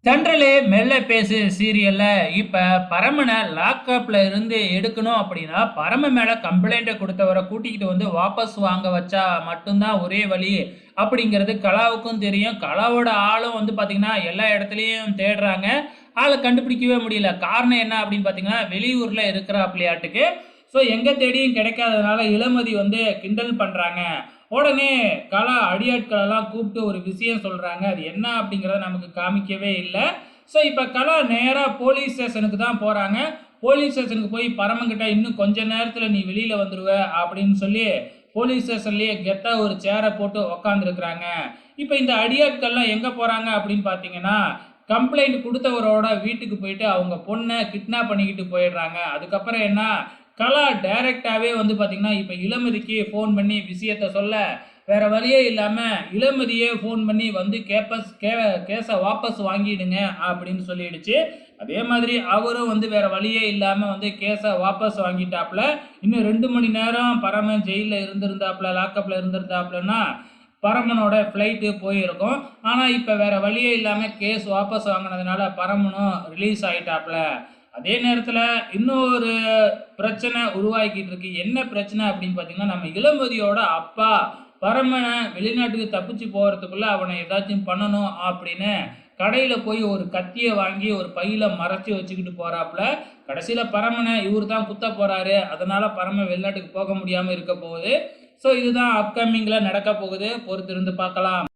தென்றலே மெல்ல பேசு சீரியல்ல இப்ப பரமனை லாக்அப்ல இருந்து எடுக்கணும் அப்படின்னா பரம மேல கம்ப்ளைண்ட்டை கொடுத்தவரை கூட்டிக்கிட்டு வந்து வாபஸ் வாங்க வச்சா மட்டும்தான் ஒரே வழி அப்படிங்கிறது கலாவுக்கும் தெரியும். கலாவோட ஆளும் வந்து பாத்தீங்கன்னா எல்லா இடத்துலயும் தேடுறாங்க. ஆளை கண்டுபிடிக்கவே முடியல. காரணம் என்ன அப்படின்னு பாத்தீங்கன்னா வெளியூர்ல இருக்கிறாப்லையாட்டுக்கு. ஸோ எங்க தேடியும் கிடைக்காததுனால இளமதி வந்து கிண்டல் பண்றாங்க. உடனே கலா அடியாட்களெல்லாம் கூப்பிட்டு ஒரு விஷயம் சொல்றாங்க. அது என்ன அப்படிங்கிறத நமக்கு காமிக்கவே இல்லை. ஸோ இப்போ கலா நேராக போலீஸ் ஸ்டேஷனுக்கு தான் போறாங்க. போலீஸ் ஸ்டேஷனுக்கு போய் பரமங்கிட்ட இன்னும் கொஞ்ச நேரத்தில் நீ வெளியில வந்துடுவ அப்படின்னு சொல்லி போலீஸ் ஸ்டேஷன்லயே கெத்தா ஒரு சேரை போட்டு உக்காந்துருக்குறாங்க. இப்போ இந்த அடியாட்கள்லாம் எங்க போறாங்க அப்படின்னு பார்த்தீங்கன்னா கம்ப்ளைண்ட் கொடுத்தவரோட வீட்டுக்கு போயிட்டு அவங்க பொண்ணை கிட்னாப் பண்ணிக்கிட்டு போயிடுறாங்க. அதுக்கப்புறம் என்ன, கலா டைரக்டாவே வந்து பார்த்தீங்கன்னா இப்போ இளமதிக்கு ஃபோன் பண்ணி விஷயத்த சொல்ல வேற வழியே இல்லாமல் இளமதியே ஃபோன் பண்ணி வந்து கேஸை வாபஸ் வாங்கிடுங்க அப்படின்னு சொல்லிடுச்சு. அதே மாதிரி அவரும் வந்து வேற வழியே இல்லாமல் வந்து கேஸை வாபஸ் வாங்கிட்டாப்புல. இன்னும் 2 மணி நேரம் பரமன் ஜெயிலில் இருந்திருந்தாப்புல, லாக்கப்பில் இருந்திருந்தாப்புலன்னா பரமனோட ஃப்ளைட்டு போயிருக்கும். ஆனால் இப்போ வேற வழியே இல்லாமல் கேஸ் வாபஸ் வாங்கினதுனால பரமனும் ரிலீஸ் ஆகிட்டாப்புல. அதே நேரத்தில் இன்னொரு பிரச்சனை உருவாக்கிட்டு இருக்கு. என்ன பிரச்சனை அப்படின்னு பார்த்தீங்கன்னா நம்ம இளமதியோட அப்பா பரமனை வெளிநாட்டுக்கு தப்பிச்சு போகிறதுக்குள்ள அவனை ஏதாச்சும் பண்ணணும் அப்படின்னு கடையில் போய் ஒரு கத்தியை வாங்கி ஒரு பையில மறைச்சி வச்சுக்கிட்டு போறாப்புல. கடைசியில் பரமனை இவர் தான் குத்த போறாரு. அதனால பரமன் வெளிநாட்டுக்கு போக முடியாமல் இருக்க போகுது. ஸோ இதுதான் அப்கமிங்கில் நடக்க போகுது. பொறுத்திருந்து பார்க்கலாம்.